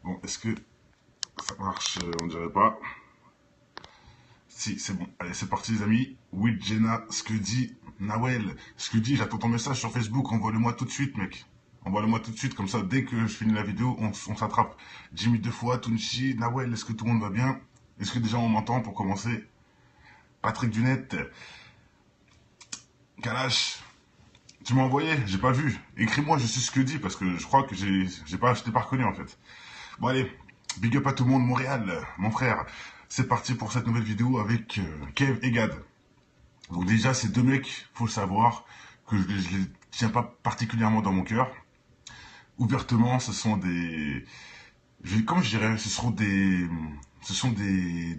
Bon, est-ce que ça marche? On dirait pas. Si, c'est bon. Allez, c'est parti, les amis. Oui, Jenna, ce que dit Nawel. Ce que dit, j'attends ton message sur Facebook. Envoie-le-moi tout de suite, mec. Envoie-le-moi tout de suite. Comme ça, dès que je finis la vidéo, on s'attrape. Jimmy deux fois, Tunchi, Nawel, est-ce que tout le monde va bien? Est-ce que déjà on m'entend pour commencer? Patrick Dunette. Kalash. Tu m'as envoyé? J'ai pas vu. Écris-moi, je sais ce que dit, parce que je crois que je t'ai pas reconnu, en fait. Bon, allez. Big up à tout le monde, Montréal, mon frère. C'est parti pour cette nouvelle vidéo avec Kev et Gad. Donc déjà, ces deux mecs, faut le savoir, que je les tiens pas particulièrement dans mon cœur. Ouvertement, ce sont des... Comment je dirais, ce sont des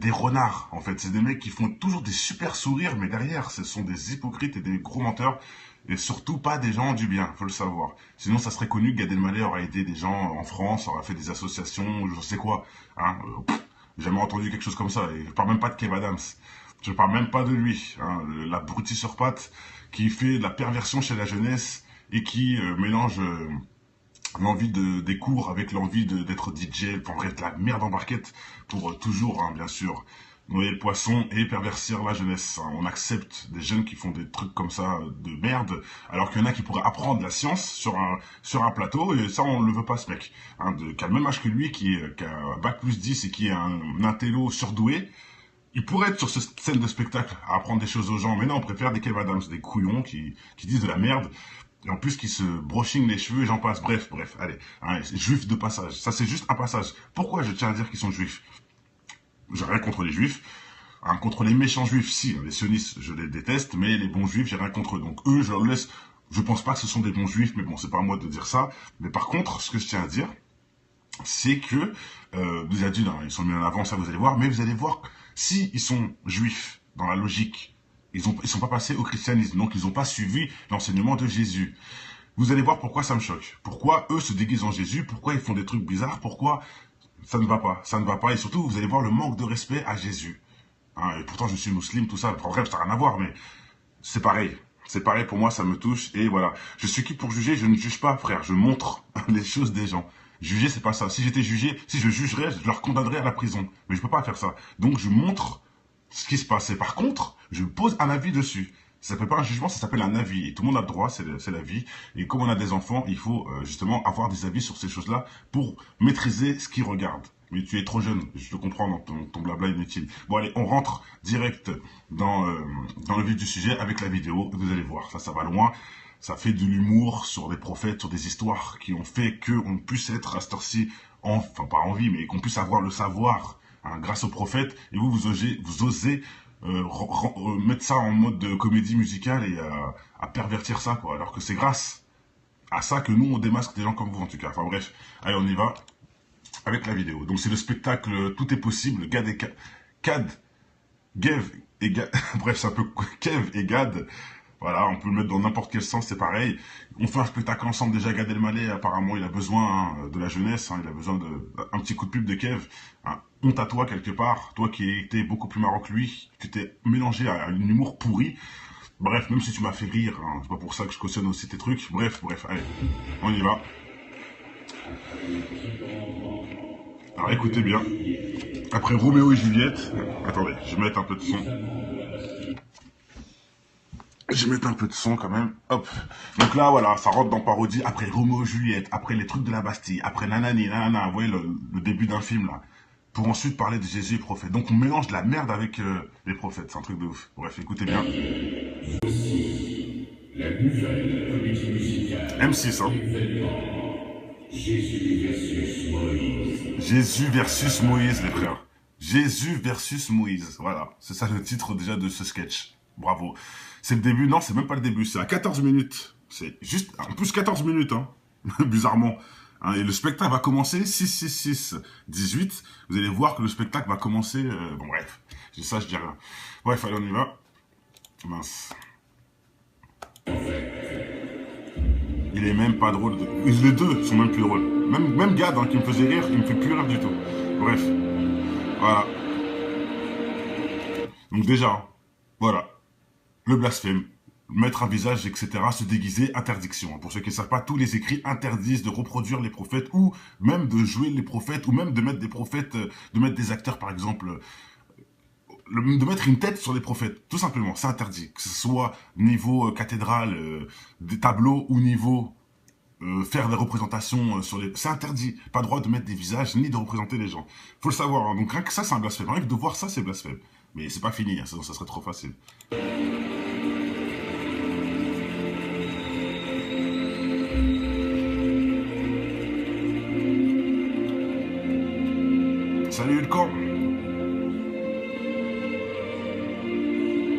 renards, en fait. C'est des mecs qui font toujours des super sourires, mais derrière, ce sont des hypocrites et des gros menteurs. Et surtout pas des gens du bien, faut le savoir. Sinon, ça serait connu que Gad Elmaleh aurait aidé des gens en France, aurait fait des associations, je sais quoi. Hein, jamais entendu quelque chose comme ça. Et je parle même pas de Kev Adams. Je parle même pas de lui. Hein, l'abruti sur pattes qui fait de la perversion chez la jeunesse et qui mélange l'envie des cours avec l'envie d'être DJ. Enfin bref, de la merde en barquette pour toujours, hein, bien sûr, noyer le poisson et pervertir la jeunesse. Hein. On accepte des jeunes qui font des trucs comme ça de merde, alors qu'il y en a qui pourraient apprendre la science sur un plateau, et ça on ne le veut pas, ce mec. Hein, qui a le même âge que lui, qui a bac+10 et qui est un intello surdoué. Il pourrait être sur cette scène de spectacle à apprendre des choses aux gens, mais non, on préfère des Kev Adams, des couillons qui disent de la merde, et en plus qui se broching les cheveux et j'en passe. Bref, allez, hein, juifs de passage. Ça c'est juste un passage. Pourquoi je tiens à dire qu'ils sont juifs? J'ai rien contre les juifs. Hein, contre les méchants juifs, si, les sionistes, je les déteste, mais les bons juifs, j'ai rien contre eux. Donc eux, je leur laisse... Je pense pas que ce sont des bons juifs, mais bon, c'est pas à moi de dire ça. Mais par contre, ce que je tiens à dire, c'est que, vous avez dit, non, ils sont mis en avant, ça vous allez voir, mais vous allez voir, si ils sont juifs, dans la logique, ils sont pas passés au christianisme, donc ils n'ont pas suivi l'enseignement de Jésus. Vous allez voir pourquoi ça me choque. Pourquoi eux se déguisent en Jésus, pourquoi ils font des trucs bizarres, pourquoi ça ne va pas. Ça ne va pas, et surtout, vous allez voir le manque de respect à Jésus. Hein, et pourtant, je suis musulman, tout ça, bref, ça n'a rien à voir, mais c'est pareil. C'est pareil, pour moi, ça me touche, et voilà. Je suis qui pour juger? Je ne juge pas, frère, je montre les choses des gens. Juger, c'est pas ça. Si j'étais jugé, si je jugerais, je leur condamnerais à la prison. Mais je peux pas faire ça. Donc, je montre ce qui se passe. Et par contre, je pose un avis dessus. Ça s'appelle pas un jugement, ça s'appelle un avis. Et tout le monde a le droit, c'est la vie. Et comme on a des enfants, il faut justement avoir des avis sur ces choses-là pour maîtriser ce qu'ils regardent. Mais tu es trop jeune, je te comprends dans ton blabla inutile. Bon allez, on rentre direct dans le vif du sujet avec la vidéo. Vous allez voir, ça va loin. Ça fait de l'humour sur des prophètes, sur des histoires qui ont fait qu'on puisse être à cette heure-ci, enfin pas en vie, mais qu'on puisse avoir le savoir, hein, grâce aux prophètes. Et vous osez mettre ça en mode de comédie musicale et à pervertir ça, quoi. Alors que c'est grâce à ça que nous, on démasque des gens comme vous, en tout cas. Enfin bref, allez, on y va avec la vidéo. Donc c'est le spectacle Tout est possible, Gad et Gev et Gad, bref, c'est un peu Kev et Gad. Voilà, on peut le mettre dans n'importe quel sens, c'est pareil. On fait un spectacle ensemble, déjà Gad Elmaleh, apparemment il a besoin, hein, de la jeunesse, hein, il a besoin d'un petit coup de pub de Kev. Hein. Honte à toi quelque part, toi qui étais beaucoup plus marrant que lui, tu t'es mélangé à un humour pourri. Bref, même si tu m'as fait rire, hein, c'est pas pour ça que je cautionne aussi tes trucs. Bref, allez, on y va. Alors écoutez bien, après Roméo et Juliette, attendez, je vais mettre un peu de son. Je vais mettre un peu de son quand même. Hop. Donc là, voilà, ça rentre dans parodie. Après Roméo et Juliette, après les trucs de la Bastille, après nanani, nanana, vous voyez le début d'un film là. Pour ensuite parler de Jésus et prophète. Donc on mélange de la merde avec les prophètes. C'est un truc de ouf. Bref, écoutez bien. Voici la nouvelle comédie musicale. M6, hein. Jésus versus Moïse. Jésus versus Moïse, les frères. Jésus versus Moïse. Voilà. C'est ça le titre déjà de ce sketch. Bravo. C'est le début. Non, c'est même pas le début. C'est à 14 minutes. C'est juste, en plus 14 minutes, hein. Bizarrement. Hein, et le spectacle va commencer 6-6-6-18. Vous allez voir que le spectacle va commencer... bon, bref. Ça, je dis rien. Bref, allez, on y va. Mince. Il est même pas drôle. Les deux sont même plus drôles. Même Gad, hein, qui me faisait rire, il me fait plus rire du tout. Bref. Voilà. Donc déjà, voilà. Le blasphème. mettre un visage, etc., se déguiser, interdiction. Pour ceux qui ne savent pas, tous les écrits interdisent de reproduire les prophètes ou même de jouer les prophètes ou même de mettre des prophètes, de mettre des acteurs, par exemple, de mettre une tête sur les prophètes. Tout simplement, c'est interdit. Que ce soit niveau cathédrale, des tableaux ou niveau faire des représentations sur les... C'est interdit. Pas droit de mettre des visages ni de représenter les gens. Faut le savoir. Hein. Donc rien que ça, c'est un blasphème. Rien que de voir ça, c'est blasphème. Mais c'est pas fini, hein, sinon ça serait trop facile. Salut le camp.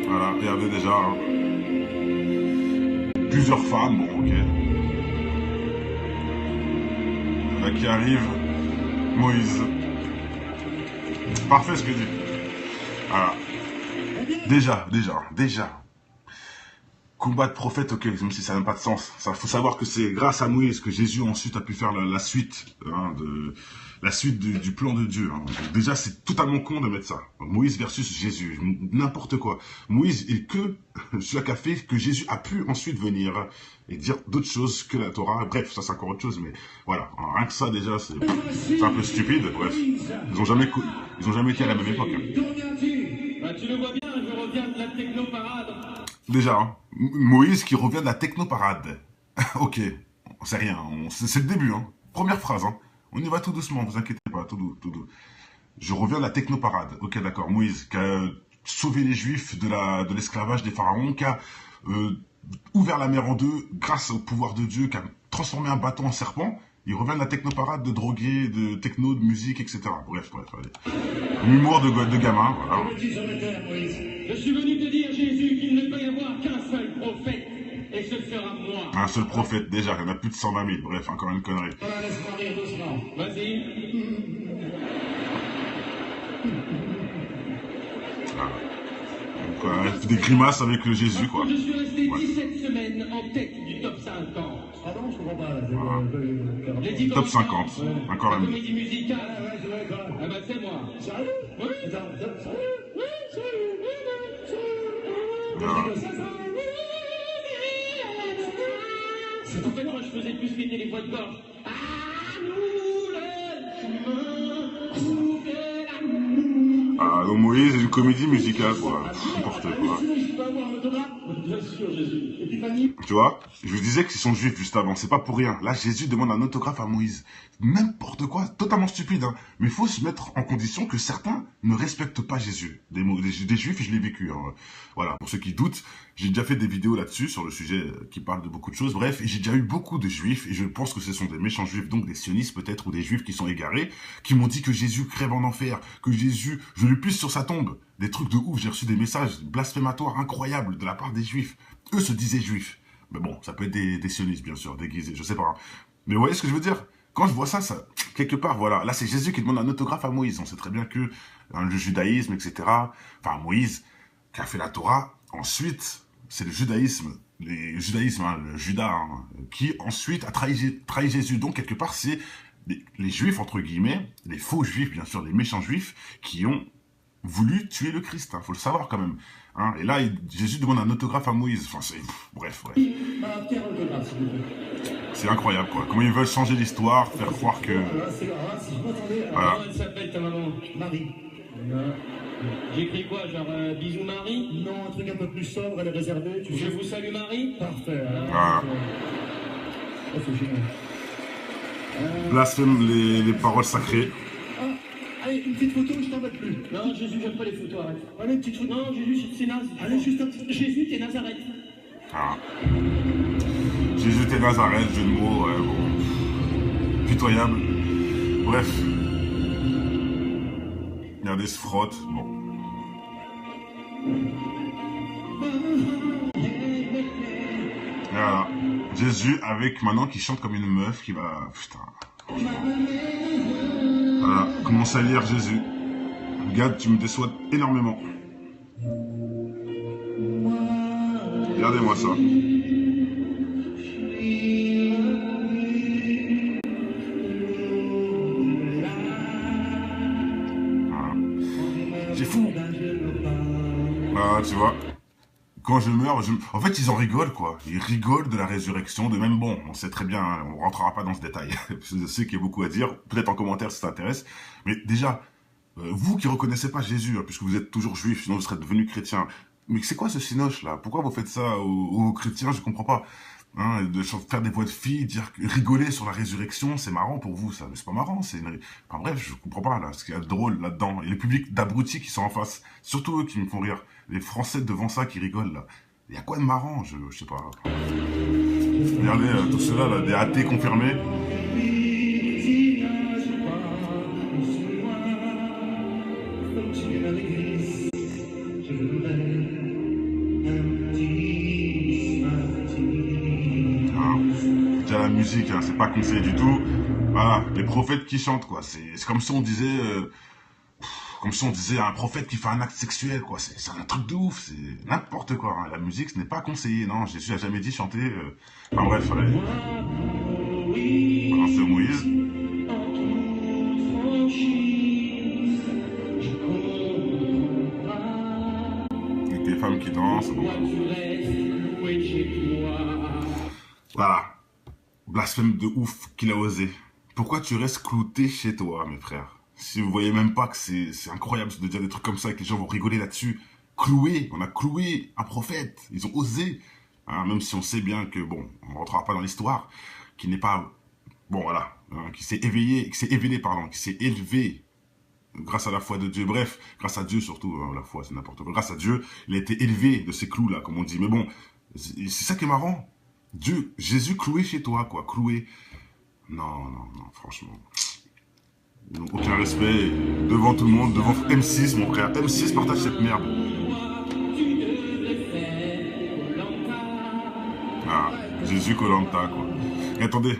Voilà, regardez déjà. Hein. Plusieurs femmes, bon ok. Là qui arrive, Moïse. Parfait ce que je dis. Voilà. Déjà. Combat de prophète, ok, même si ça n'a pas de sens. Il faut savoir que c'est grâce à Moïse que Jésus ensuite a pu faire la suite, hein, du plan de Dieu. Hein. Donc déjà, c'est totalement con de mettre ça. Moïse versus Jésus, n'importe quoi. Moïse est que celui qui a fait que Jésus a pu ensuite venir et dire d'autres choses que la Torah. Bref, ça c'est encore autre chose, mais voilà. Alors, rien que ça déjà, c'est un peu stupide. Bref, ils ont jamais été à la même époque. Hein. Bah, tu le vois bien, je reviens de la technoparade. Déjà, hein, Moïse qui revient de la technoparade. Ok, c'est rien, c'est le début. Hein. Première phrase, hein. On y va tout doucement, vous inquiétez pas, tout doux. Je reviens de la technoparade. Ok, d'accord, Moïse qui a sauvé les Juifs de l'esclavage des pharaons, qui a ouvert la mer en deux grâce au pouvoir de Dieu, qui a transformé un bâton en serpent. Il revient de la technoparade de drogués, de techno, de musique, etc. Bref, allez. Humour de gamin, voilà. Je suis venu te dire, Jésus, qu'il ne peut y avoir qu'un seul prophète, et ce sera moi. Un seul prophète, déjà, il y en a plus de 120 000. Bref, encore une connerie. Voilà, laisse-moi rire doucement. Vas-y. Voilà. Donc, des grimaces avec le Jésus, quoi. Je suis resté 17 semaines en tête du top 50. Pardon, je comprends pas. Voilà. J'ai dit Top comme ça. 50, encore La un comédie musicale. Ouais, je vois quoi. Ah bah c'est moi. Sérieux? Oui. Attends, sérieux? Oui, Voilà. en fait, moi, je faisais plus péter les voix de gorge. Ah, nous, le chemin, trouver l'amour. Ah, donc Moïse est une comédie musicale, quoi. N'importe quoi. Je peux avoir un autographe? Bien sûr, Jésus. Épiphanie? Tu vois, je vous disais qu'ils sont juifs juste avant, c'est pas pour rien. Là, Jésus demande un autographe à Moïse. N'importe quoi, totalement stupide, hein. Mais il faut se mettre en condition que certains ne respectent pas Jésus. Des juifs, je l'ai vécu. Hein. Voilà, pour ceux qui doutent, j'ai déjà fait des vidéos là-dessus, sur le sujet qui parle de beaucoup de choses. Bref, et j'ai déjà eu beaucoup de juifs, et je pense que ce sont des méchants juifs, donc des sionistes peut-être, ou des juifs qui sont égarés, qui m'ont dit que Jésus crève en enfer, que Jésus, je le pisse sur sa tombe. Des trucs de ouf, j'ai reçu des messages blasphématoires incroyables de la part des juifs. Eux se disaient juifs. Mais bon, ça peut être des sionistes, bien sûr, déguisés, je sais pas. Mais vous voyez ce que je veux dire? Quand je vois ça, quelque part, voilà. Là, c'est Jésus qui demande un autographe à Moïse. On sait très bien que le judaïsme, etc. Enfin, Moïse, qui a fait la Torah. Ensuite, c'est le judaïsme, le Judas, hein, qui ensuite a trahi Jésus. Donc, quelque part, c'est les juifs, entre guillemets, les faux juifs, bien sûr, les méchants juifs, qui ont voulu tuer le Christ. Faut le savoir quand même. Hein. Et là, Jésus demande un autographe à Moïse. Enfin, bref. Quel autographe, s'il vous plaît? C'est incroyable, quoi. Comment ils veulent changer l'histoire, faire croire que... Si je m'entendais... Voilà. Comment elle s'appelle ta maman? Marie. J'écris quoi, genre bisous Marie? Non, un truc un peu plus sobre, elle est réservée, tu Je sais. vous salue Marie? Parfait. Voilà. Oh, c'est génial. Blasphème les paroles sacrées. Allez, une petite photo, je t'en mets plus. Non, Jésus, j'aime pas les photos, arrête. Allez, une petite photo. Non, Jésus, c'est naze. Allez, juste un petit... Jésus, t'es Nazareth. Ah. Jésus était Nazareth, jeu de mots, ouais, bon. Pitoyable. Bref. Regardez, se frotte, bon. Voilà. Jésus avec maintenant qui chante comme une meuf qui va... Putain. Voilà. Commence à lire Jésus. Regarde, tu me déçois énormément. Regardez-moi ça. Voilà. C'est fou. Voilà, tu vois. quand je meurs, en fait, ils en rigolent, quoi. Ils rigolent de la résurrection, de même, bon, on sait très bien, hein, on rentrera pas dans ce détail. Je sais qu'il y a beaucoup à dire, peut-être en commentaire si ça t'intéresse. Mais déjà, vous qui reconnaissez pas Jésus, hein, puisque vous êtes toujours juif, sinon vous serez devenu chrétien. Mais c'est quoi ce cinoche, là? Pourquoi vous faites ça aux chrétiens? Je comprends pas. Hein, de faire des voix de filles, rigoler sur la résurrection, c'est marrant pour vous, ça. Mais c'est pas marrant, enfin bref, je comprends pas, là, ce qu'il y a de drôle là-dedans. Et les publics d'abrutis qui sont en face, surtout eux qui me font rire. Les Français devant ça qui rigolent, là. Il y a quoi de marrant? Je sais pas. Regardez, tout cela, là, des athées confirmés. La musique, hein, c'est pas conseillé du tout. Voilà, les prophètes qui chantent, quoi. C'est comme si on disait, un prophète qui fait un acte sexuel, quoi. C'est un truc de ouf, c'est n'importe quoi. Hein. La musique, ce n'est pas conseillé, non. Jésus a jamais dit chanter. Enfin bref, allez. Voilà, c'est Moïse. Avec les femmes qui dansent. Bon. Voilà. Blasphème de ouf qu'il a osé. Pourquoi tu restes clouté chez toi, mes frères? Si vous voyez même pas que c'est incroyable de dire des trucs comme ça et que les gens vont rigoler là-dessus. Cloué, on a cloué un prophète. Ils ont osé. Hein, même si on sait bien que, bon, on ne rentrera pas dans l'histoire, qui n'est pas, bon voilà, hein, qui s'est éveillé, qui s'est élevé grâce à la foi de Dieu. Bref, grâce à Dieu surtout, hein, la foi c'est n'importe quoi. Grâce à Dieu, il a été élevé de ces clous-là, comme on dit. Mais bon, c'est ça qui est marrant. Dieu, Jésus cloué chez toi, quoi, cloué. Non, franchement. Aucun respect devant tout le monde, devant M6, mon frère. M6 partage cette merde. Ah, Jésus Koh-Lanta, quoi. Et attendez,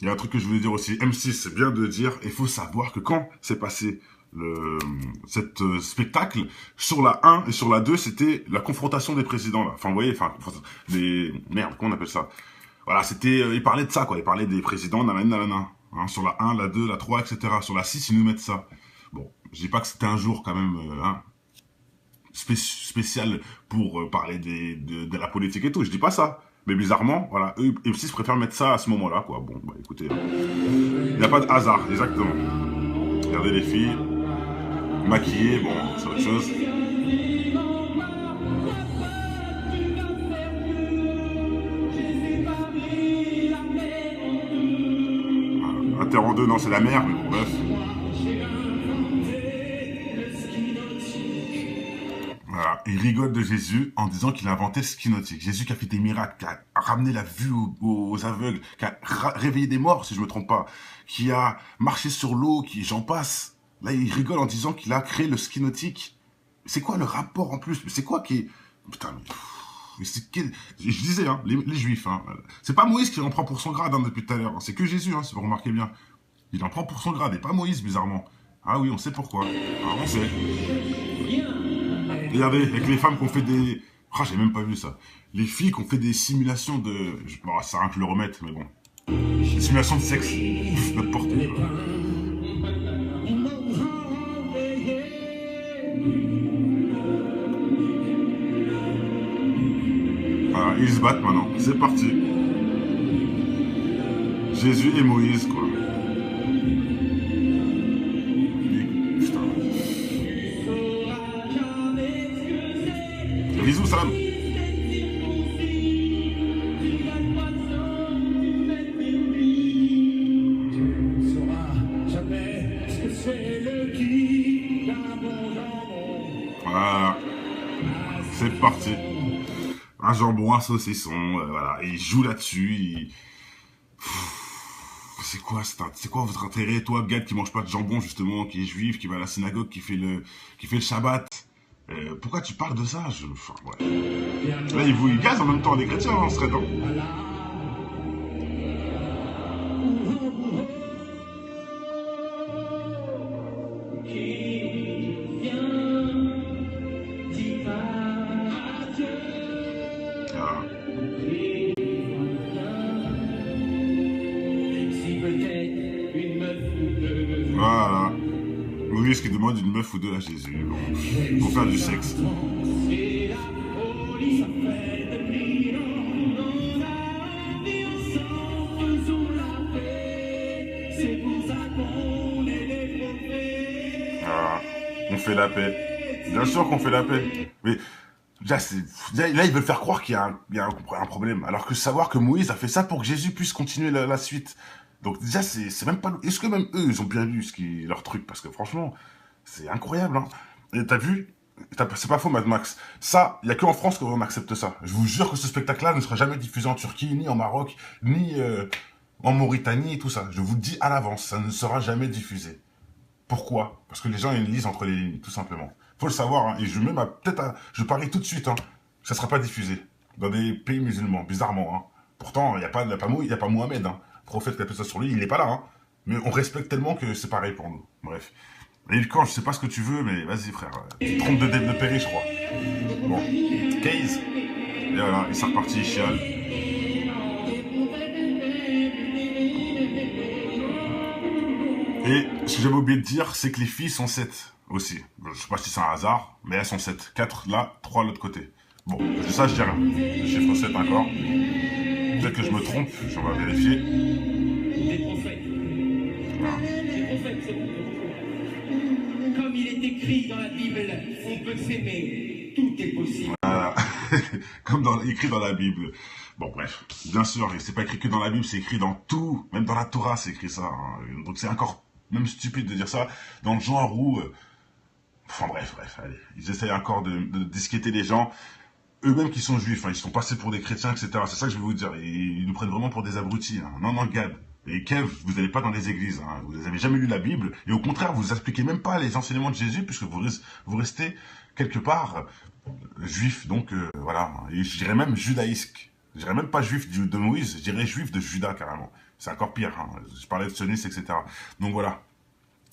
il y a un truc que je voulais dire aussi. M6, c'est bien de dire, il faut savoir que quand c'est passé cette spectacle, sur la 1 et sur la 2, c'était la confrontation des présidents, là. Enfin, vous voyez, merde, comment on appelle ça? Voilà, c'était, ils parlaient de ça, quoi. Ils parlaient des présidents, nanana. Hein, sur la 1, la 2, la 3, etc. Sur la 6, ils nous mettent ça. Bon, je dis pas que c'était un jour, quand même, spécial pour parler de la politique et tout. Je dis pas ça. Mais bizarrement, voilà, eux, M6 préfèrent mettre ça à ce moment-là, quoi. Bon, bah écoutez, il n'y a pas de hasard, exactement. Regardez les filles, maquillées, bon, c'est autre chose. Voilà. Inter en deux, non, c'est la mer, mais bon, bref. Voilà, il rigole de Jésus en disant qu'il a inventé le ski nautique. Jésus qui a fait des miracles, qui a ramené la vue aux aveugles, qui a réveillé des morts, si je me trompe pas, qui a marché sur l'eau, j'en passe. Là, il rigole en disant qu'il a créé le ski nautique. C'est quoi le rapport en plus? C'est quoi qui est... Putain, mais je disais, hein, les juifs, hein, c'est pas Moïse qui en prend pour son grade hein, depuis tout à l'heure. C'est que Jésus, hein, si vous remarquez bien. Il en prend pour son grade, et pas Moïse, bizarrement. Ah oui, on sait pourquoi. Ah, on sait. Regardez, avec les femmes qui ont fait des... Ah, j'ai même pas vu ça. Les filles qui ont fait des simulations de... Bon, ça sert à rien que je le remette, mais bon. Des simulations de sexe. N'importe quoi. Voilà, ils se battent maintenant. C'est parti. Jésus et Moïse, quoi. Bisous, Sam. Voilà. C'est parti. Un jambon, un saucisson, voilà. Et il joue là-dessus. C'est quoi votre intérêt, toi, gars qui mange pas de jambon, justement, qui est juif, qui va à la synagogue, qui fait le Shabbat? Pourquoi tu parles de ça? Enfin, ouais. Là, il gaze en même temps des chrétiens, on serait dans. Ah. Voilà. Moïse qui demande une meuf ou deux à Jésus, bon, pour faire du sexe. Ça fait depuis longtemps qu'on a envie ensemble, faisons la paix. C'est pour ça qu'on est des prophètes. Ah, on fait la paix. Bien sûr qu'on fait la paix. Mais là, ils veulent faire croire qu'il y a un problème. Alors que savoir que Moïse a fait ça pour que Jésus puisse continuer la suite. Donc déjà, c'est même pas... Est-ce que même eux, ils ont bien lu leur truc? Parce que franchement, c'est incroyable. Hein. Et t'as vu? C'est pas faux, Mad Max. Ça, il n'y a qu'en France qu'on accepte ça. Je vous jure que ce spectacle-là ne sera jamais diffusé en Turquie, ni en Maroc, ni en Mauritanie et tout ça. Je vous le dis à l'avance, ça ne sera jamais diffusé. Pourquoi? Parce que les gens, ils lisent entre les lignes, tout simplement. Faut le savoir, hein, et je parie tout de suite, hein, ça sera pas diffusé dans des pays musulmans, bizarrement. Hein. Pourtant, il y a pas Mohamed, hein, prophète qui a fait ça sur lui, il n'est pas là. Hein. Mais on respecte tellement que c'est pareil pour nous. Bref. Et Ilkan, je sais pas ce que tu veux, mais vas-y frère. Tu te trompes de Perry, je crois. Bon. Case. Et voilà, il s'est reparti, il chiale. Et ce que j'avais oublié de dire, c'est que les filles sont 7 aussi. Je sais pas si c'est un hasard, mais elles sont 7. 4 là, 3 de l'autre côté. Bon, ça je dis rien. Le chiffre 7 encore. Peut-être que je me trompe, on va vérifier. Des prophètes. Voilà. Des prophètes, c'est bon. Comme il est écrit dans la Bible, on peut s'aimer. Tout est possible. Voilà. Comme écrit dans la Bible. Bon, bref. Bien sûr, c'est pas écrit que dans la Bible, c'est écrit dans tout. Même dans la Torah, c'est écrit ça. Hein. Donc c'est encore même stupide de dire ça. Dans le genre où... Enfin bref, allez. Ils essayent encore de disqueter les gens. Eux-mêmes qui sont juifs, hein, ils sont passés pour des chrétiens, etc. C'est ça que je vais vous dire. Ils nous prennent vraiment pour des abrutis. Hein. Non, Gad. Et Kev, vous n'allez pas dans les églises. Hein. Vous n'avez jamais lu la Bible. Et au contraire, vous expliquez même pas les enseignements de Jésus, puisque vous restez quelque part juif. Donc voilà. Et je dirais même judaïsque. Je dirais même pas juif de Moïse, je dirais juif de Judas carrément. C'est encore pire. Hein. Je parlais de sionistes, etc. Donc voilà.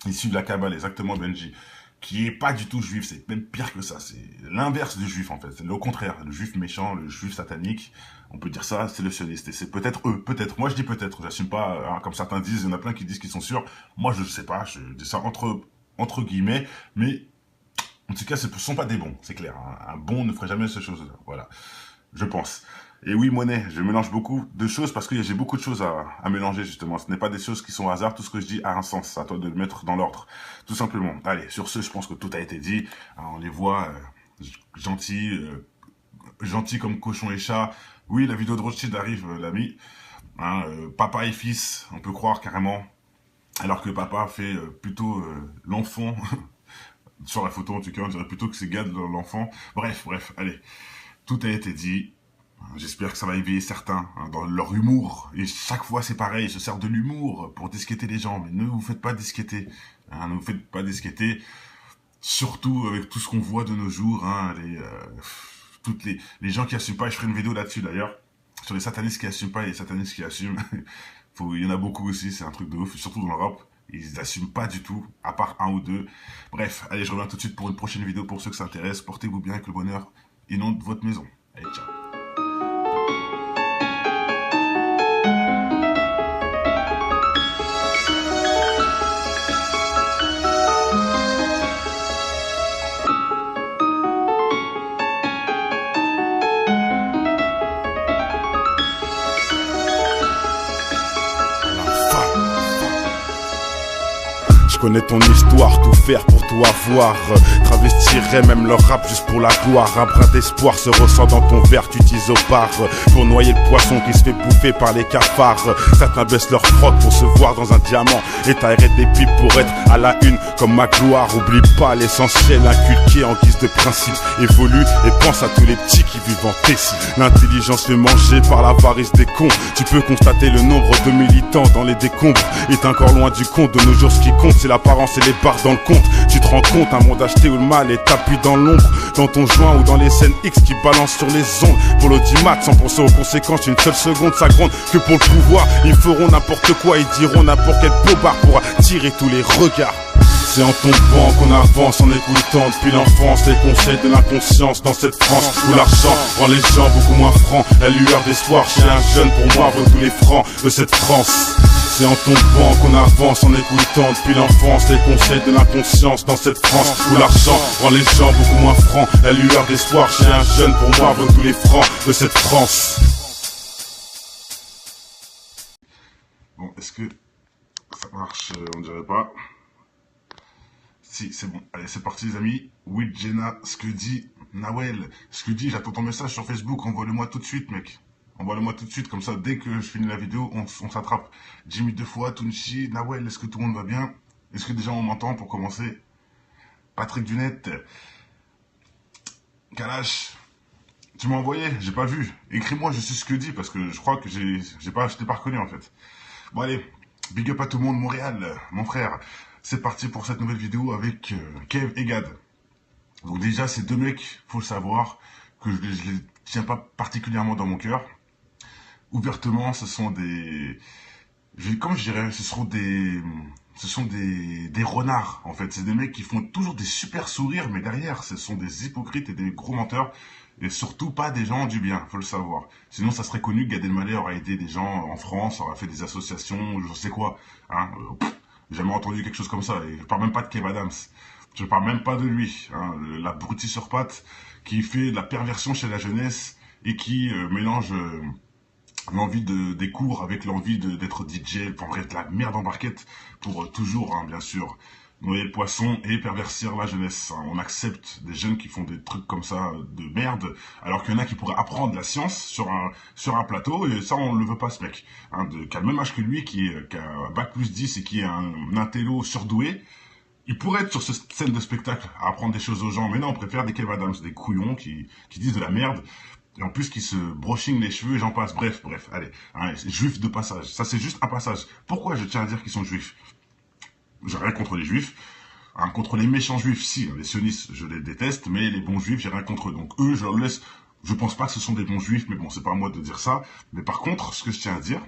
Issu de la Kabbale, exactement, Benji. Qui est pas du tout juif, c'est même pire que ça, c'est l'inverse du juif en fait, c'est le contraire, le juif méchant, le juif satanique, on peut dire ça, c'est le sioniste, et c'est peut-être eux, peut-être, moi je dis peut-être, j'assume pas, hein, comme certains disent, il y en a plein qui disent qu'ils sont sûrs, moi je sais pas, je dis ça entre guillemets, mais en tout cas ce ne sont pas des bons, c'est clair, hein. Un bon ne ferait jamais ces choses-là, voilà, je pense. Et oui, Monnaie, je mélange beaucoup de choses parce que j'ai beaucoup de choses à mélanger, justement. Ce n'est pas des choses qui sont au hasard. Tout ce que je dis a un sens. C'est à toi de le mettre dans l'ordre. Tout simplement. Allez, sur ce, je pense que tout a été dit. Alors, on les voit gentils comme cochon et chat. Oui, la vidéo de Rothschild arrive, l'ami. Hein, papa et fils, on peut croire carrément. Alors que papa fait plutôt l'enfant. Sur la photo, en tout cas, on dirait plutôt que c'est Gad l'enfant. Bref, allez. Tout a été dit. J'espère que ça va éveiller certains hein, dans leur humour. Et chaque fois, c'est pareil, ils se servent de l'humour pour disqueter les gens. Mais ne vous faites pas disqueter. Hein, ne vous faites pas disqueter. Surtout avec tout ce qu'on voit de nos jours. Hein, toutes les gens qui assument pas. Et je ferai une vidéo là-dessus d'ailleurs. Sur les satanistes qui assument pas et les satanistes qui assument. Il y en a beaucoup aussi, c'est un truc de ouf. Surtout dans l'Europe. Ils n'assument pas du tout, à part un ou deux. Bref, allez, je reviens tout de suite pour une prochaine vidéo pour ceux que ça intéresse. Portez-vous bien avec le bonheur inonde votre maison. Allez, ciao. Je connais ton histoire, tout faire pour tout avoir. Travestirais même leur rap juste pour la gloire. Un brin d'espoir se ressent dans ton verre, tu t'isopars pour noyer le poisson qui se fait bouffer par les cafards. Certains baissent leur froc pour se voir dans un diamant et t'aérer des pipes pour être à la une comme ma gloire. Oublie pas l'essentiel inculqué en guise de principe. Évolue et pense à tous les petits qui vivent en Tessie. L'intelligence fait manger par l'avarice des cons. Tu peux constater le nombre de militants dans les décombres est encore loin du compte. De nos jours ce qui compte c'est l'apparence et les barres dans le compte. Tu te rends compte, un monde acheté où le mal est tapis dans l'ombre, dans ton joint ou dans les scènes X qui balancent sur les ondes. Pour l'audimat, sans penser aux conséquences, une seule seconde ça gronde que pour le pouvoir. Ils feront n'importe quoi, ils diront n'importe quel bobard pour attirer tous les regards. C'est en tombant qu'on avance, en écoutant depuis l'enfance les conseils de l'inconscience dans cette France où l'argent rend les gens beaucoup moins francs. La lueur d'espoir chez un jeune pour moi vaut tous les francs de cette France. C'est en tombant qu'on avance, en écoutant depuis l'enfance les conseils de l'inconscience dans cette France où l'argent rend les gens beaucoup moins francs. La lueur d'espoir chez un jeune pour moi vaut tous les francs de cette France. Bon, est-ce que ça marche? On dirait pas. Si, c'est bon. Allez, c'est parti les amis. Oui, Jenna, ce que dit Nawel. Ce que dit, j'attends ton message sur Facebook. Envoie-le-moi tout de suite, mec. Envoie-le-moi tout de suite, comme ça, dès que je finis la vidéo, on s'attrape. Jimmy deux fois, Tunchi, Nawel, est-ce que tout le monde va bien? Est-ce que déjà on m'entend pour commencer? Patrick Dunette. Kalash. Tu m'as envoyé, j'ai pas vu. Écris-moi, je sais ce que dit, parce que je crois que je t'ai pas reconnu en fait. Bon allez, big up à tout le monde, Montréal, mon frère. C'est parti pour cette nouvelle vidéo avec Kev et Gad. Donc déjà, ces deux mecs, faut le savoir, que je les tiens pas particulièrement dans mon cœur. Ouvertement, ce sont des... Comme je dirais, ce sont des renards, en fait. C'est des mecs qui font toujours des super sourires, mais derrière, ce sont des hypocrites et des gros menteurs. Et surtout pas des gens du bien, faut le savoir. Sinon, ça serait connu que Gad Elmaleh aurait aidé des gens en France, aurait fait des associations, je sais quoi. Hein, j'ai jamais entendu quelque chose comme ça. Et je parle même pas de Kev Adams. Je parle même pas de lui. Hein, l'abruti sur pattes qui fait de la perversion chez la jeunesse et qui mélange l'envie des cours avec l'envie d'être DJ. Enfin bref, de la merde en barquette pour toujours, hein, bien sûr. Noyer le poisson et pervertir la jeunesse. Hein. On accepte des jeunes qui font des trucs comme ça de merde, alors qu'il y en a qui pourraient apprendre la science sur un plateau, et ça on le veut pas ce mec. Hein, qui a le même âge que lui, qui a un bac plus 10 et qui est un intello surdoué, il pourrait être sur cette scène de spectacle à apprendre des choses aux gens, mais non, on préfère des Kev Adams, des couillons qui disent de la merde, et en plus qui se broching les cheveux et j'en passe. Bref, allez, hein, juifs de passage, ça c'est juste un passage. Pourquoi je tiens à dire qu'ils sont juifs? J'ai rien contre les juifs, hein, contre les méchants juifs, si, les sionistes, je les déteste, mais les bons juifs, j'ai rien contre eux. Donc eux, je leur laisse, je pense pas que ce sont des bons juifs, mais bon, c'est pas à moi de dire ça. Mais par contre, ce que je tiens à dire,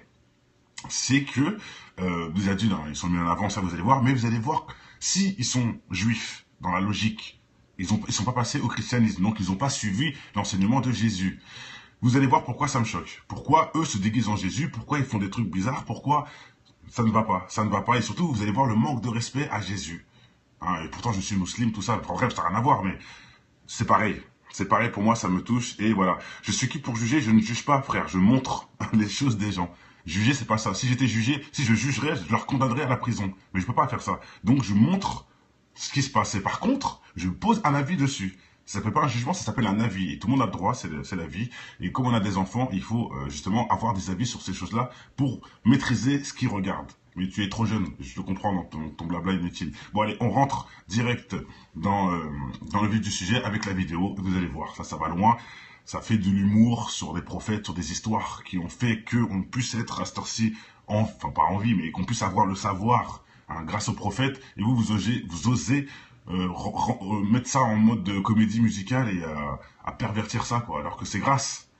c'est que, vous avez dit, non, ils sont mis en avant, ça vous allez voir, mais vous allez voir, si ils sont juifs, dans la logique, ils sont pas passés au christianisme, donc ils ont pas suivi l'enseignement de Jésus. Vous allez voir pourquoi ça me choque. Pourquoi eux se déguisent en Jésus, pourquoi ils font des trucs bizarres, pourquoi... Ça ne va pas, et surtout, vous allez voir le manque de respect à Jésus. Hein, et pourtant, je suis musulman, tout ça, enfin, bref, ça n'a rien à voir, mais c'est pareil. C'est pareil, pour moi, ça me touche, et voilà. Je suis qui pour juger? Je ne juge pas, frère, je montre les choses des gens. Juger, c'est pas ça. Si j'étais jugé, si je jugerais, je leur condamnerais à la prison. Mais je peux pas faire ça. Donc, je montre ce qui se passe. Et par contre, je pose un avis dessus. Ça s'appelle pas un jugement, ça s'appelle un avis. Et tout le monde a le droit, c'est la vie. Et comme on a des enfants, il faut justement avoir des avis sur ces choses-là pour maîtriser ce qu'ils regardent. Mais tu es trop jeune, je te comprends dans ton blabla inutile. Bon allez, on rentre direct dans le vif du sujet avec la vidéo. Vous allez voir, ça va loin. Ça fait de l'humour sur des prophètes, sur des histoires qui ont fait qu'on puisse être à cette heure-ci, enfin pas en vie, mais qu'on puisse avoir le savoir hein, grâce aux prophètes. Et vous osez mettre ça en mode de comédie musicale et à pervertir ça, quoi. Alors que c'est grâce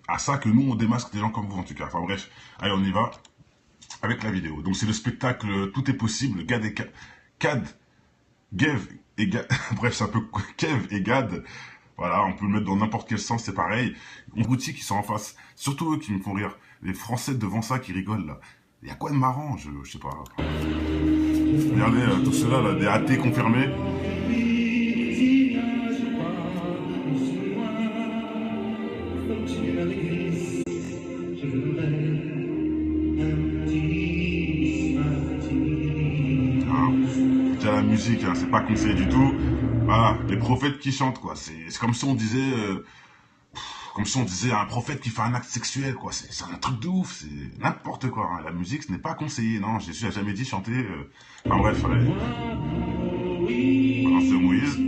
à ça que nous, on démasque des gens comme vous, en tout cas. Enfin bref, allez, on y va avec la vidéo. Donc c'est le spectacle Tout est possible, Gad et Kev et Gad, bref, c'est un peu Kev et Gad. Voilà, on peut le mettre dans n'importe quel sens, c'est pareil. On goûtit qui sont en face, surtout eux qui me font rire. Les Français devant ça qui rigolent, là. Il y a quoi de marrant? Je sais pas. Regardez, tout cela, là, des athées confirmés. Déjà la musique, hein, c'est pas conseillé du tout. Voilà, les prophètes qui chantent, quoi. C'est comme si on disait... comme si on disait un prophète qui fait un acte sexuel, quoi. C'est un truc de ouf, c'est n'importe quoi. Hein. La musique, ce n'est pas conseillé, non. Jésus a jamais dit chanter. Enfin bref, allez. C'est Moïse.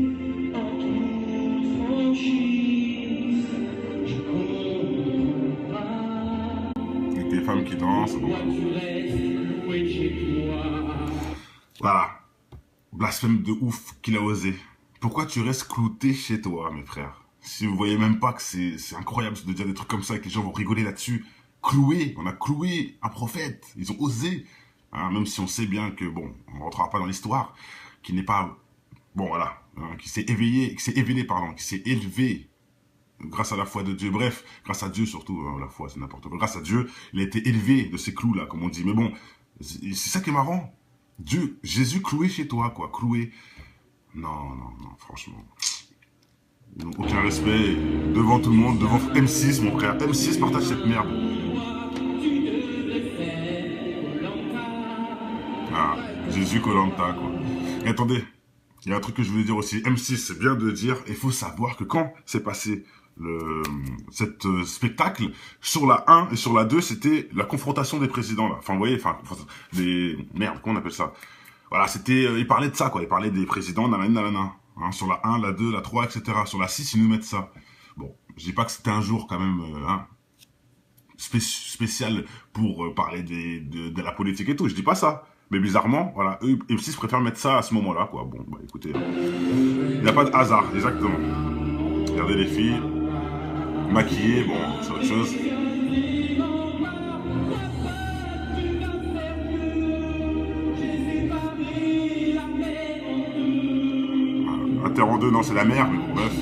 Avec des femmes qui dansent. Voilà. Blasphème de ouf qu'il a osé. Pourquoi tu restes clouté chez toi, mes frères? Si vous voyez même pas que c'est incroyable de dire des trucs comme ça et que les gens vont rigoler là-dessus. Cloué, on a cloué un prophète. Ils ont osé. Hein, même si on sait bien que, bon, on ne rentrera pas dans l'histoire, qui n'est pas... Bon, voilà. Hein, qui s'est éveillé, qui s'est élevé grâce à la foi de Dieu. Bref, grâce à Dieu surtout. Hein, la foi, c'est n'importe quoi. Grâce à Dieu, il a été élevé de ces clous-là, comme on dit. Mais bon, C'est ça qui est marrant. Dieu, Jésus cloué chez toi, quoi. Cloué. Non, franchement. Ils n'ont aucun respect devant tout le monde, devant M6, mon frère. M6 partage cette merde. Ah, Jésus Koh-Lanta, quoi. Et attendez, il y a un truc que je voulais dire aussi. M6, c'est bien de dire, il faut savoir que quand c'est passé cette spectacle, sur la 1 et sur la 2, c'était la confrontation des présidents, là. Enfin, vous voyez, merde, comment on appelle ça? Voilà, c'était, ils parlaient de ça, quoi. Ils parlaient des présidents, nanana. Hein, sur la 1, la 2, la 3, etc. Sur la 6, ils nous mettent ça. Bon, je dis pas que c'était un jour, quand même, spécial pour parler de la politique et tout. Je dis pas ça. Mais bizarrement, voilà, eux, M6 préfèrent mettre ça à ce moment-là, quoi. Bon, bah écoutez, il n'y a pas de hasard, exactement. Regardez les filles, maquillées, bon, c'est autre chose. Un terre en deux, non, c'est la mer, mais bon, bref.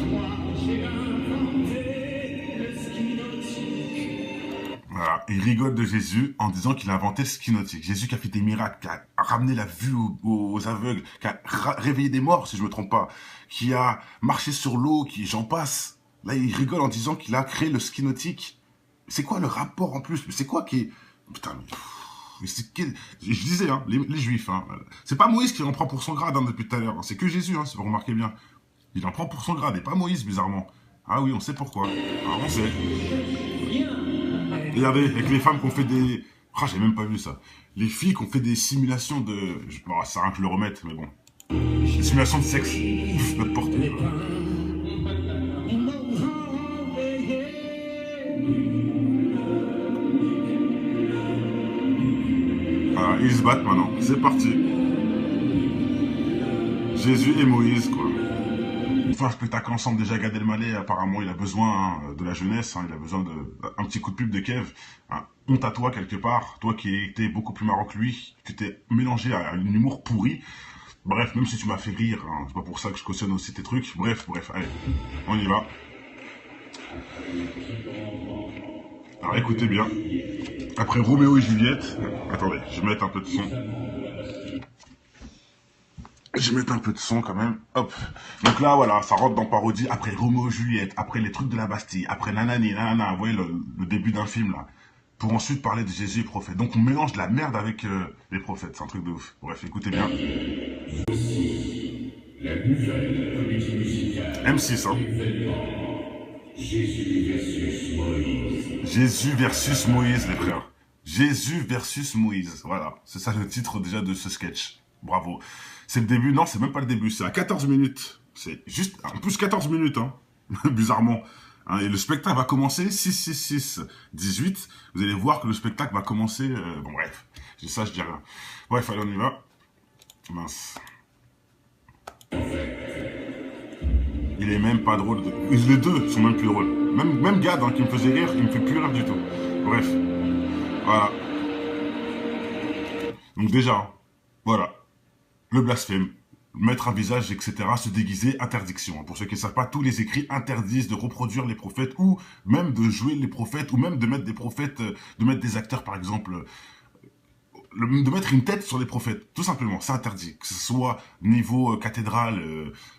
Voilà, il rigole de Jésus en disant qu'il a inventé le ski nautique. Jésus qui a fait des miracles, qui a ramené la vue aux aveugles, qui a réveillé des morts, si je me trompe pas, qui a marché sur l'eau, j'en passe. Là, il rigole en disant qu'il a créé le ski nautique. C'est quoi le rapport en plus? C'est quoi qui est... Putain, mais je disais, hein, les juifs, hein, c'est pas Moïse qui en prend pour son grade hein, depuis tout à l'heure, hein, c'est que Jésus, hein, si vous remarquez bien. Il en prend pour son grade, et pas Moïse, bizarrement. Ah oui, on sait pourquoi. Ah, on sait. Regardez, avec les femmes qui ont fait des... Ah, j'ai même pas vu ça. Les filles qui ont fait des simulations de... Bon, ça sert à rien que je le remette, mais bon. Des simulations de sexe. Ouf, n'importe quoi. Voilà, ils se battent maintenant. C'est parti. Jésus et Moïse, quoi. On fait un spectacle ensemble. Déjà, Gad Elmaleh, apparemment, il a besoin de la jeunesse. Hein, il a besoin d'un petit coup de pub de Kev. Hein, honte à toi, quelque part. Toi qui étais beaucoup plus marrant que lui. Tu t'es mélangé à un humour pourri. Bref, même si tu m'as fait rire. Hein, c'est pas pour ça que je cautionne aussi tes trucs. Bref, allez. On y va. Alors, écoutez bien. Après Roméo et Juliette... Attendez, je vais mettre un peu de son. Je vais mettre un peu de son quand même. Hop. Donc là, voilà, ça rentre dans parodie. Après Roméo et Juliette, après les trucs de la Bastille, après nanani, nanana, vous voyez le début d'un film là. Pour ensuite parler de Jésus et prophète. Donc on mélange de la merde avec les prophètes. C'est un truc de ouf. Bref, écoutez bien. La nouvelle comédie musicale. M6, hein. Jésus versus Moïse. Jésus versus Moïse, les frères. Jésus versus Moïse. Voilà. C'est ça le titre déjà de ce sketch. Bravo. C'est le début. Non, c'est même pas le début. C'est à 14 minutes. C'est juste, en plus 14 minutes, hein. Bizarrement. Hein, et le spectacle va commencer 6-6-6-18. Vous allez voir que le spectacle va commencer... bon, bref. C'est ça, je dis rien. Bref, allez, on y va. Mince. Il est même pas drôle. Les deux sont même plus drôles. Même Gad, hein, qui me faisait rire, il me fait plus rire du tout. Bref. Voilà. Donc déjà, hein, voilà. Le blasphème. Mettre un visage, etc., se déguiser, interdiction. Pour ceux qui ne savent pas, tous les écrits interdisent de reproduire les prophètes ou même de jouer les prophètes ou même de mettre des prophètes, de mettre des acteurs, par exemple, de mettre une tête sur les prophètes. Tout simplement, c'est interdit. Que ce soit niveau cathédrale,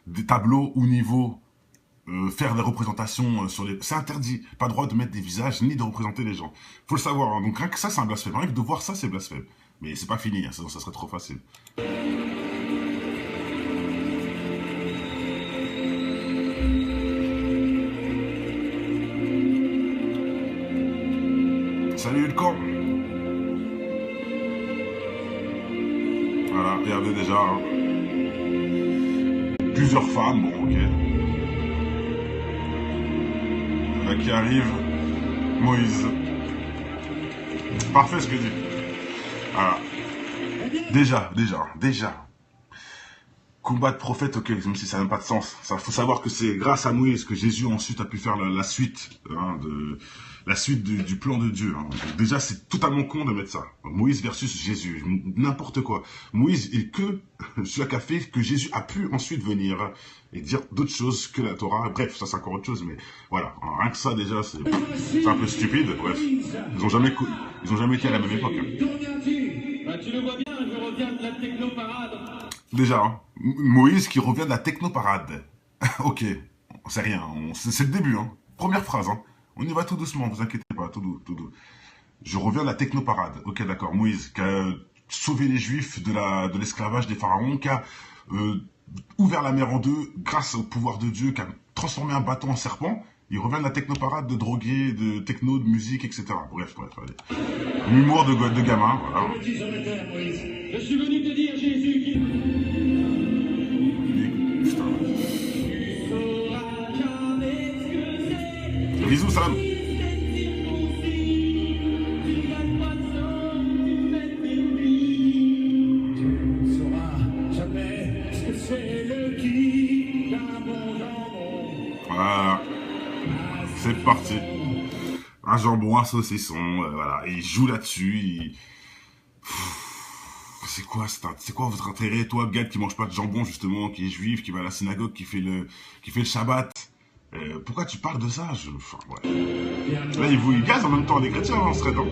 des tableaux ou niveau faire des représentations sur les... C'est interdit. Pas le droit de mettre des visages ni de représenter les gens. Faut le savoir. Hein. Donc rien que ça, c'est un blasphème. Rien que de voir ça, c'est blasphème. Mais c'est pas fini, hein, sinon ça serait trop facile. Salut le camp. Voilà, regardez déjà. Hein. Plusieurs femmes, bon ok. Là qui arrive, Moïse. Parfait ce que je dis. Voilà. Déjà. Combat de prophète, ok, même si ça n'a pas de sens. Il faut savoir que c'est grâce à Moïse que Jésus ensuite a pu faire la suite, hein, du plan de Dieu. Hein. Donc déjà, c'est totalement con de mettre ça. Moïse versus Jésus, n'importe quoi. Moïse est que celui qui a fait que Jésus a pu ensuite venir et dire d'autres choses que la Torah. Bref, ça c'est encore autre chose, mais voilà. Alors, rien que ça déjà, c'est un peu stupide. Bref, ils ont jamais été à la même époque. Hein. tu le vois bien, je reviens de la techno-parade. Déjà, hein, Moïse qui revient de la technoparade. Ok, c'est rien, c'est le début, hein. Première phrase, hein. On y va tout doucement, vous inquiétez pas, tout doux, tout doux. Je reviens de la technoparade. Ok, d'accord, Moïse qui a sauvé les Juifs de l'esclavage des pharaons, qui a ouvert la mer en deux grâce au pouvoir de Dieu, qui a transformé un bâton en serpent. Il revient de la technoparade de drogués, de techno, de musique, etc. Bref, allez. Humour de gamin, voilà. Je suis venu te dire, Jésus, qui... Putain. Bisous, salam. Voilà. C'est parti. Un jambon, un saucisson, voilà. Et il joue là-dessus. C'est quoi votre intérêt, toi, gars qui mange pas de jambon, justement, qui est juif, qui va à la synagogue, qui fait le Shabbat? Pourquoi tu parles de ça? Enfin, ouais. Là, il gaze en même temps les chrétiens, on serait dans.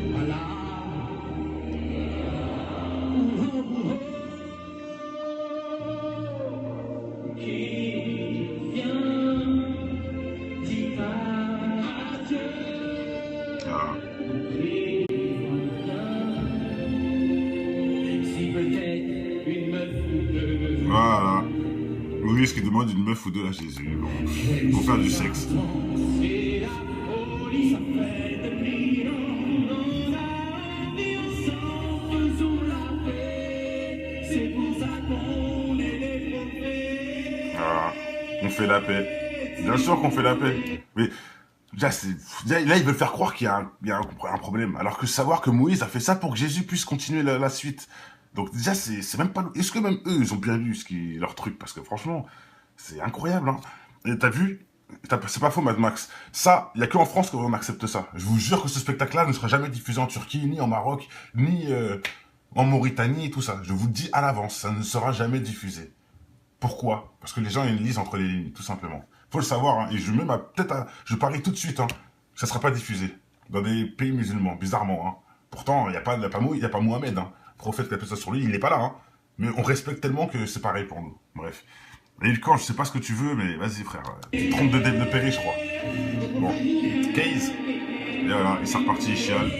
Voilà. Moïse qui demande une meuf ou deux à Jésus pour faire du sexe. Ah, on fait la paix. Bien sûr qu'on fait la paix. Mais là, ils veulent faire croire qu'il y a un problème. Alors que savoir que Moïse a fait ça pour que Jésus puisse continuer la suite. Donc déjà, c'est même pas... Est-ce que même eux, ils ont bien lu leur truc? Parce que franchement, c'est incroyable, hein. Et t'as vu? C'est pas faux, Mad Max. Ça, il n'y a qu'en France qu'on accepte ça. Je vous jure que ce spectacle-là ne sera jamais diffusé en Turquie, ni en Maroc, ni en Mauritanie et tout ça. Je vous le dis à l'avance, ça ne sera jamais diffusé. Pourquoi? Parce que les gens, ils lisent entre les lignes, tout simplement. Faut le savoir, hein. Et je parie tout de suite, hein, ça ne sera pas diffusé. Dans des pays musulmans, bizarrement, hein. Pourtant, il n'y a pas Mohamed, hein. Prophète qui a fait ça sur lui, il n'est pas là, hein. Mais on respecte tellement que c'est pareil pour nous. Bref. Et quand je sais pas ce que tu veux, mais vas-y frère. Tu te trompes de Perry, je crois. Bon. Case. Et voilà, il s'est reparti, il chiale.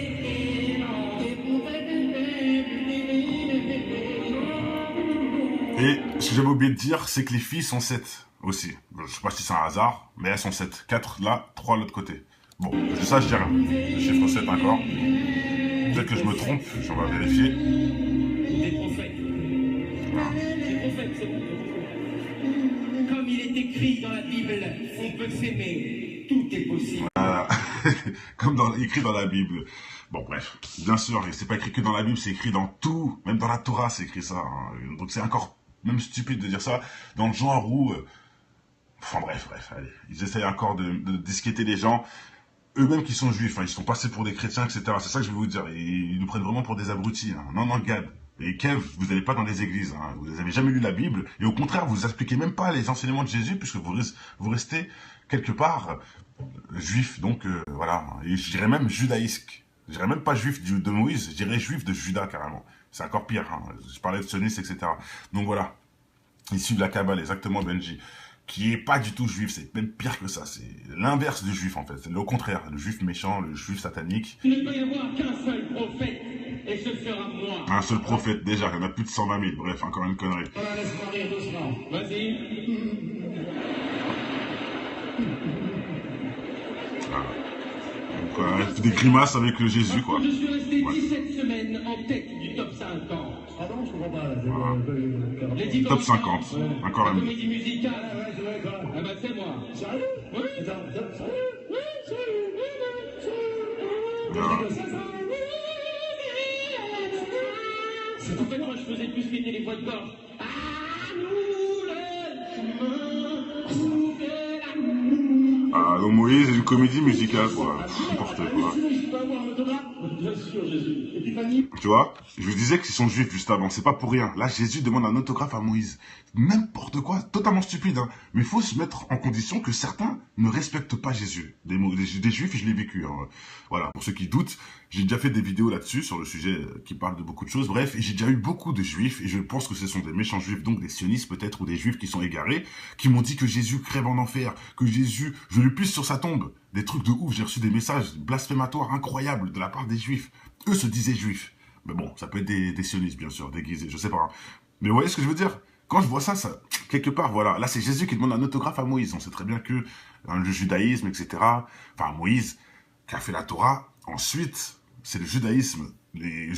Et ce que j'avais oublié de dire, c'est que les filles sont 7 aussi. Je sais pas si c'est un hasard, mais elles sont 7. 4 là, 3 de l'autre côté. Bon, ça je dis rien. Le chiffre 7 encore. Peut-être que je me trompe, on va vérifier. Des prophètes. Voilà. Des prophètes, c'est bon. Comme il est écrit dans la Bible, on peut s'aimer. Tout est possible. Voilà. Comme écrit dans la Bible. Bon, bref. Bien sûr, c'est pas écrit que dans la Bible, c'est écrit dans tout. Même dans la Torah, c'est écrit ça. Hein. Donc c'est encore même stupide de dire ça. Dans le genre où... Enfin bref, allez. Ils essayent encore de disqueter les gens. Eux-mêmes qui sont juifs, hein, ils sont passés pour des chrétiens, etc. C'est ça que je vais vous dire. Ils nous prennent vraiment pour des abrutis. Hein. Non, Gad. Et Kev, vous n'allez pas dans les églises. Hein. Vous n'avez jamais lu la Bible. Et au contraire, vous n'appliquez même pas les enseignements de Jésus, puisque vous restez quelque part juif. Donc voilà. Et je dirais même judaïsque. Je dirais même pas juif de Moïse, je dirais juif de Judas carrément. C'est encore pire. Hein. Je parlais de sionistes, etc. Donc voilà. Issu de la Kabbale, exactement, Benji. Qui est pas du tout juif, c'est même pire que ça, c'est l'inverse du juif en fait, c'est le contraire, le juif méchant, le juif satanique. Il ne peut y avoir qu'un seul prophète, et ce sera moi. Un seul prophète, déjà, il y en a plus de 120 000, bref, encore une connerie. Voilà, laisse-moi rire doucement. Vas-y. Voilà. Donc, des grimaces avec le Jésus, quoi. Je suis resté 17 semaines en tête du top 50. Pardon, je comprends pas. Voilà. Les 10 Top 50, encore un comédie musicale. Ah bah c'est moi. Sérieux? Oui. Sérieux? Oui, Voilà. En fait, moi, je faisais plus péter les voix de gorge. Ah, nous, le chemin, trouver l'amour. Voilà, donc Moïse, comédie musicale, quoi. N'importe quoi. Je peux avoir un autographe? Bien sûr, Jésus. Épiphanie? Tu vois, je vous disais qu'ils sont juifs juste avant, c'est pas pour rien. Là, Jésus demande un autographe à Moïse. N'importe quoi, totalement stupide, hein. Mais il faut se mettre en condition que certains ne respectent pas Jésus. Des juifs, et je l'ai vécu, hein. Voilà, pour ceux qui doutent, j'ai déjà fait des vidéos là-dessus, sur le sujet qui parle de beaucoup de choses. Bref, et j'ai déjà eu beaucoup de juifs, et je pense que ce sont des méchants juifs, donc des sionistes peut-être, ou des juifs qui sont égarés, qui m'ont dit que Jésus crève en enfer, que Jésus, je le pisse sur sa tombe. Des trucs de ouf, j'ai reçu des messages blasphématoires incroyables de la part des juifs. Eux se disaient juifs. Mais bon, ça peut être des sionistes, bien sûr, déguisés, je sais pas. Mais vous voyez ce que je veux dire? Quand je vois ça, quelque part, voilà. Là, c'est Jésus qui demande un autographe à Moïse. On sait très bien que le judaïsme, etc. Enfin, Moïse, qui a fait la Torah. Ensuite, c'est le judaïsme, le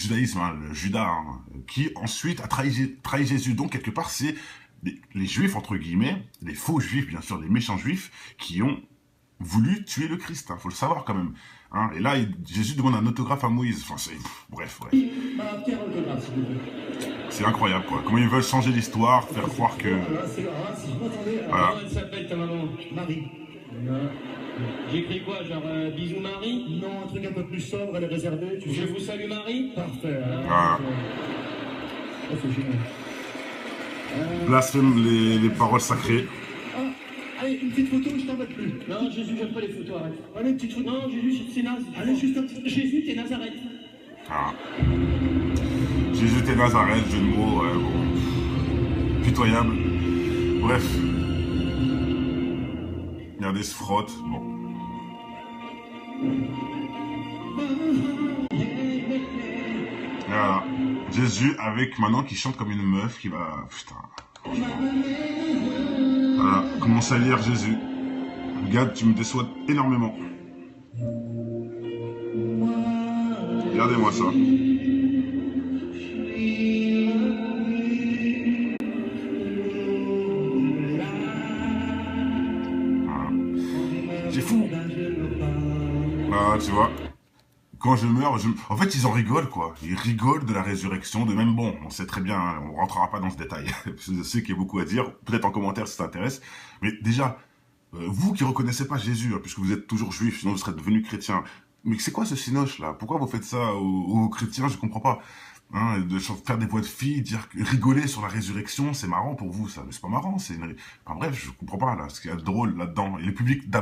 Judas, hein, qui ensuite a trahi Jésus. Donc, quelque part, c'est les juifs, entre guillemets, les faux juifs, bien sûr, les méchants juifs, qui ont voulu tuer le Christ, hein, faut le savoir quand même. Hein. Et là, Jésus demande un autographe à Moïse. Enfin, bref. Quel autographe, s'il vous plaît? C'est incroyable, quoi. Comment ils veulent changer l'histoire, faire croire que... Comment elle s'appelle ta maman? Marie. J'écris quoi, genre bisous Marie? Non, un truc un peu plus sobre, elle est réservée, tu Je sais. vous salue Marie? Parfait. Ah. Ça, c'est génial. Blasphème les paroles sacrées. Allez, une petite photo, je t'en veux plus. Non, Jésus, j'aime pas les photos, arrête. Allez, une petite photo. Non, Jésus, c'est naze. Allez, juste un petit... Jésus, t'es Nazareth. Ah. Jésus était Nazareth, jeu de mots, ouais, bon. Pitoyable. Bref. Regardez, se frotte, bon. Voilà. Jésus avec maintenant qui chante comme une meuf qui va... Putain. Voilà. Commence à lire Jésus. Regarde, tu me déçois énormément. Regardez-moi ça. C'est fou. Ah, tu vois. Quand je meurs, en fait, ils en rigolent, quoi. Ils rigolent de la résurrection, de même, bon, on sait très bien, hein, on rentrera pas dans ce détail. Je sais qu'il y a beaucoup à dire, peut-être en commentaire si ça t'intéresse. Mais déjà, vous qui reconnaissez pas Jésus, hein, puisque vous êtes toujours juif, sinon vous serez devenu chrétien. Mais c'est quoi ce cinoche, là? Pourquoi vous faites ça aux chrétiens? Je comprends pas. Hein, de faire des voix de filles, rigoler sur la résurrection, c'est marrant pour vous, ça. Mais c'est pas marrant, enfin bref, je comprends pas, là, ce qu'il y a de drôle là-dedans. Et le public d'abord.